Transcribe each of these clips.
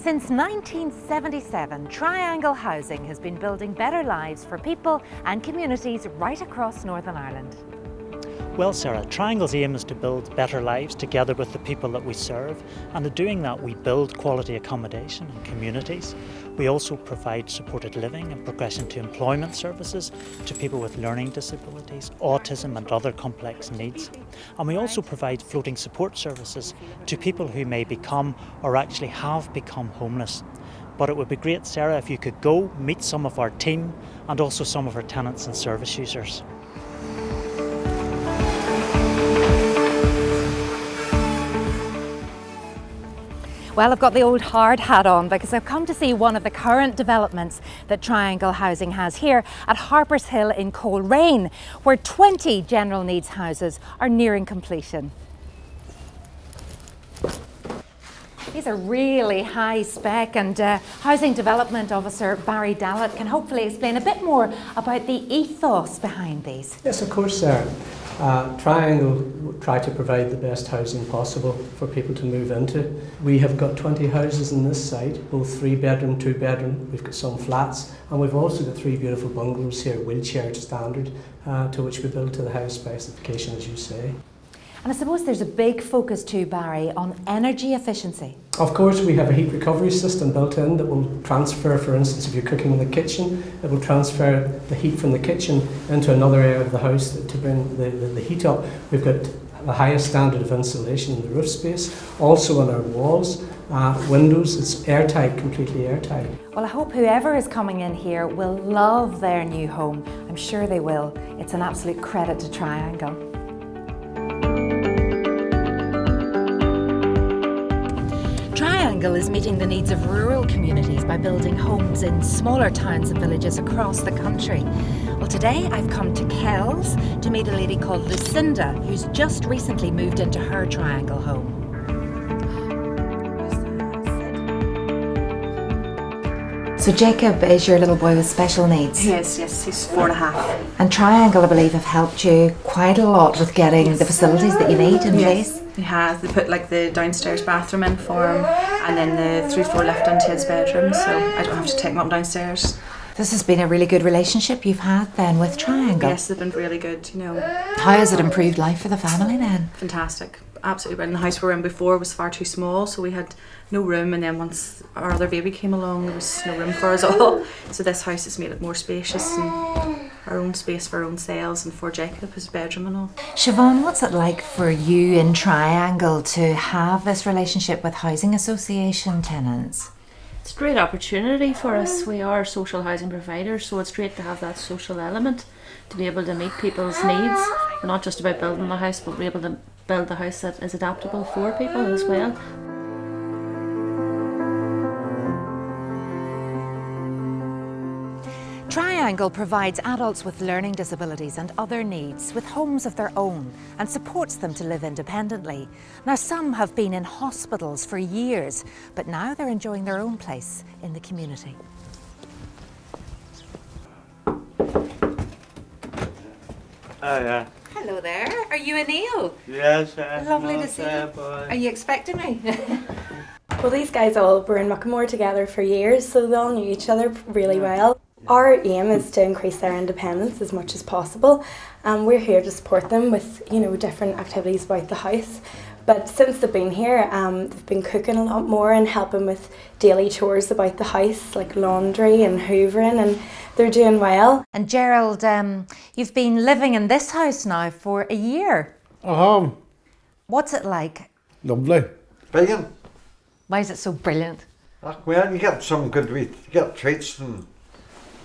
Since 1977, Triangle Housing has been building better lives for people and communities right across Northern Ireland. Well, Sarah, Triangle's aim is to build better lives together with the people that we serve, and in doing that we build quality accommodation and communities. We also provide supported living and progression to employment services to people with learning disabilities, autism and other complex needs. And we also provide floating support services to people who may become or actually have become homeless. But it would be great, Sarah, if you could go meet some of our team and also some of our tenants and service users. Well, I've got the old hard hat on because I've come to see one of the current developments that Triangle Housing has here at Harpers Hill in Coleraine, where 20 general needs houses are nearing completion. These are really high spec, and Housing Development Officer Barry Dallett can hopefully explain a bit more about the ethos behind these. Yes, of course, Sarah. Triangle try to provide the best housing possible for people to move into. We have got 20 houses in this site, both 3-bedroom, 2-bedroom. We've got some flats, and we've also got 3 beautiful bungalows here, wheelchair standard, to which we build to the house specification, as you say. And I suppose there's a big focus too, Barry, on energy efficiency. Of course, we have a heat recovery system built in that will transfer, for instance, if you're cooking in the kitchen, it will transfer the heat from the kitchen into another area of the house to bring the heat up. We've got the highest standard of insulation in the roof space, also on our walls, windows, it's airtight, completely airtight. Well, I hope whoever is coming in here will love their new home. I'm sure they will. It's an absolute credit to Triangle. Triangle is meeting the needs of rural communities by building homes in smaller towns and villages across the country. Well, today I've come to Kells to meet a lady called Lucinda, who's just recently moved into her Triangle home. So Jacob is your little boy with special needs? Yes, he's 4.5. And Triangle, I believe, have helped you quite a lot with getting the facilities that you need in place? He has. They put like the downstairs bathroom in for him, and then the 3-floor lift into his bedroom, so I don't have to take him up downstairs. This has been a really good relationship you've had then with Triangle. Yes, they've been really good, you know. How has it improved life for the family then? Fantastic. Absolutely brilliant. The house we were in before was far too small, so we had no room, and then once our other baby came along, there was no room for us all. So this house has made it more spacious and our own space for our own cells and for Jacob, his bedroom and all. Siobhan, what's it like for you in Triangle to have this relationship with housing association tenants? It's a great opportunity for us. We are social housing providers, so it's great to have that social element, to be able to meet people's needs. We're not just about building the house, but we're able to build the house that is adaptable for people as well. Triangle provides adults with learning disabilities and other needs with homes of their own and supports them to live independently. Now, some have been in hospitals for years, but now they're enjoying their own place in the community. Yeah. Hello there. Are you Neil? Yes, Lovely to see you. Are you expecting me? Well, these guys all were in Muckamore together for years, so they all knew each other really well. Our aim is to increase their independence as much as possible, and we're here to support them with, you know, different activities about the house. But since they've been here, they've been cooking a lot more and helping with daily chores about the house, like laundry and hoovering, and they're doing well. And Gerald, you've been living in this house now for a year. What's it like? Lovely. Brilliant. Why is it so brilliant? Well, you get some good you get treats and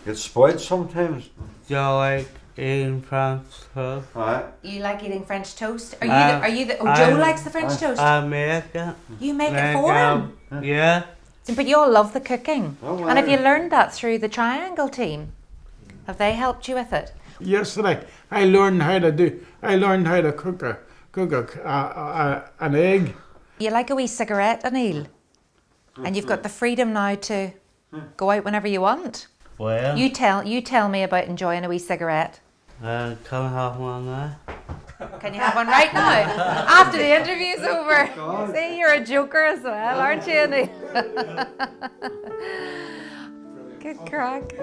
get spoiled sometimes. Do you like eating French toast? Right. You like eating French toast? Are you the Joe likes the French toast? I make it. You make it for him? Yeah. But you all love the cooking. Oh, wow. And have you learned that through the Triangle team? Have they helped you with it? Yesterday, I learned how to cook an egg. You like a wee cigarette, Anil? And you've got the freedom now to go out whenever you want. Well, You tell me about enjoying a wee cigarette. can I have one now? Can Can you have one right now? After the interview's over. See, you're a joker as well, aren't you, Andy? Good crack.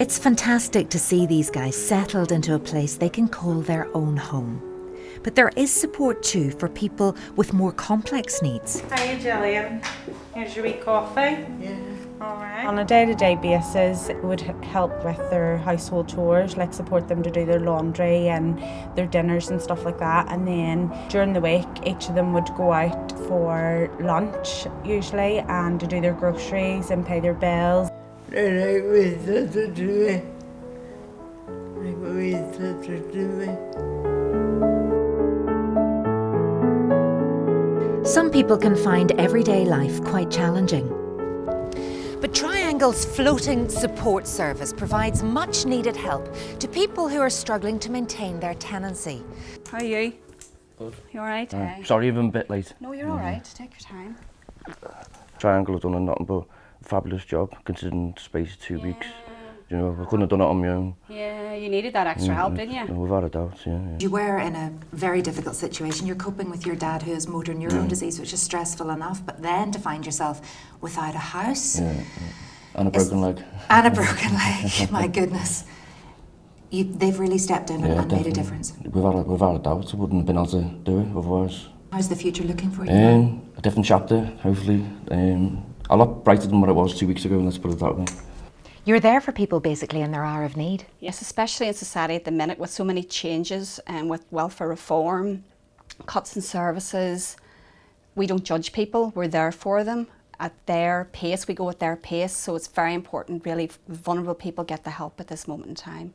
It's fantastic to see these guys settled into a place they can call their own home. But there is support too for people with more complex needs. Hiya, Gillian. Here's your wee coffee. Yeah. All right. On a day-to-day basis, it would help with their household chores, like support them to do their laundry and their dinners and stuff like that. And then during the week, each of them would go out for lunch, usually, and to do their groceries and pay their bills. Some people can find everyday life quite challenging. But Triangle's floating support service provides much needed help to people who are struggling to maintain their tenancy. How are you? Good. You alright? Sorry, I'm a bit late. No, you're alright. Take your time. Triangle have done a nothing but a fabulous job considering the space of 2 weeks. You know, I couldn't have done it on my own. Yeah, you needed that extra help, didn't you? Without a doubt, yeah. You were in a very difficult situation. You're coping with your dad who has motor neurone disease, which is stressful enough, but then to find yourself without a house. Yeah. And a broken leg. And a broken leg, my goodness. They've really stepped in and made a difference. Without a doubt, I wouldn't have been able to do it otherwise. How's the future looking for you? A different chapter, hopefully. A lot brighter than what it was 2 weeks ago, let's put it that way. You're there for people basically in their hour of need. Yes, especially in society at the minute with so many changes and with welfare reform, cuts in services. We don't judge people, we're there for them. At their pace, we go at their pace, so it's very important really vulnerable people get the help at this moment in time.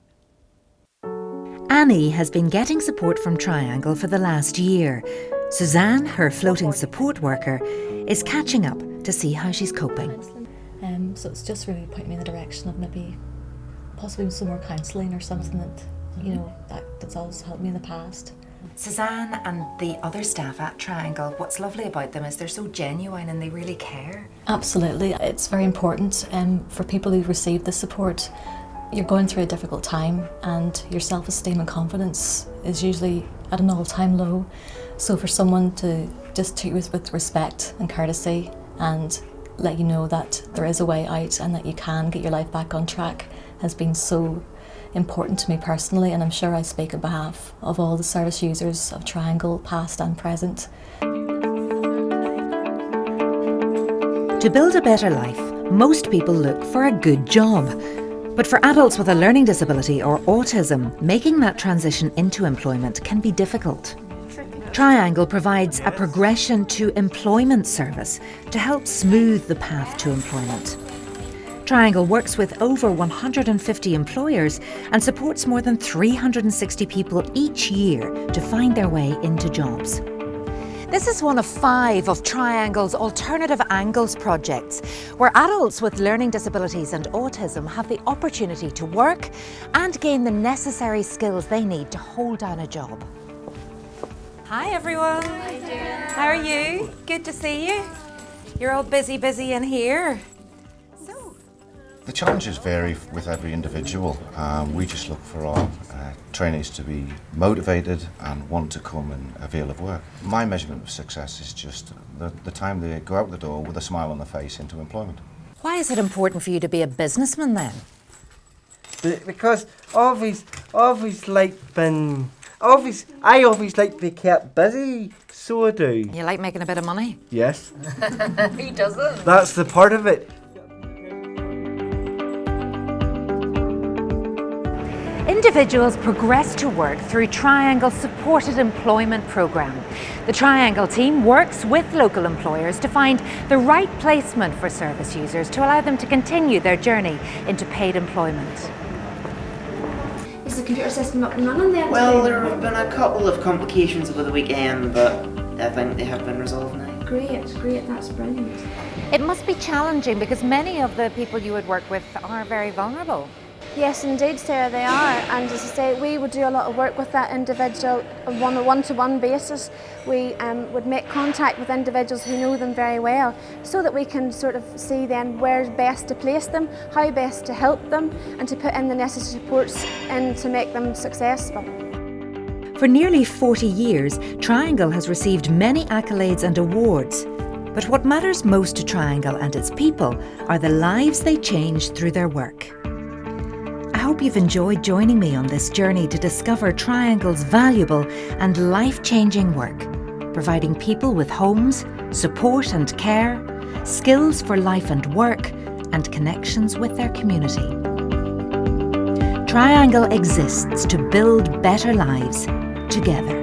Annie has been getting support from Triangle for the last year. Suzanne, her floating support worker, is catching up to see how she's coping. So it's just really pointing me in the direction of maybe possibly some more counselling or something that, you know, that's always helped me in the past. Suzanne and the other staff at Triangle, what's lovely about them is they're so genuine and they really care. Absolutely. It's very important for people who receive the support. You're going through a difficult time and your self-esteem and confidence is usually at an all-time low. So for someone to just treat you with respect and courtesy and let you know that there is a way out and that you can get your life back on track has been so important to me personally, and I'm sure I speak on behalf of all the service users of Triangle, past and present. To build a better life, most people look for a good job. But for adults with a learning disability or autism, making that transition into employment can be difficult. Triangle provides a progression to employment service to help smooth the path to employment. Triangle works with over 150 employers and supports more than 360 people each year to find their way into jobs. This is one of 5 of Triangle's Alternative Angles projects, where adults with learning disabilities and autism have the opportunity to work and gain the necessary skills they need to hold down a job. Hi everyone. How are you? Good to see you. You're all busy in here. The challenges vary with every individual. We just look for our trainees to be motivated and want to come and avail of work. My measurement of success is just the time they go out the door with a smile on their face into employment. Why is it important for you to be a businessman then? Because I always like to be kept busy, so I do. You like making a bit of money? Yes. Who doesn't? That's the part of it. Individuals progress to work through Triangle's supported employment programme. The Triangle team works with local employers to find the right placement for service users to allow them to continue their journey into paid employment. Is the computer system up and running then? Well, there have been a couple of complications over the weekend, but I think they have been resolved now. Great, that's brilliant. It must be challenging because many of the people you would work with are very vulnerable. Yes, indeed, Sarah, they are. And as I say, we would do a lot of work with that individual on a one-to-one basis. We would make contact with individuals who know them very well so that we can sort of see then where best to place them, how best to help them and to put in the necessary supports in to make them successful. For nearly 40 years, Triangle has received many accolades and awards. But what matters most to Triangle and its people are the lives they change through their work. I hope you've enjoyed joining me on this journey to discover Triangle's valuable and life-changing work, providing people with homes, support and care, skills for life and work, and connections with their community. Triangle exists to build better lives together.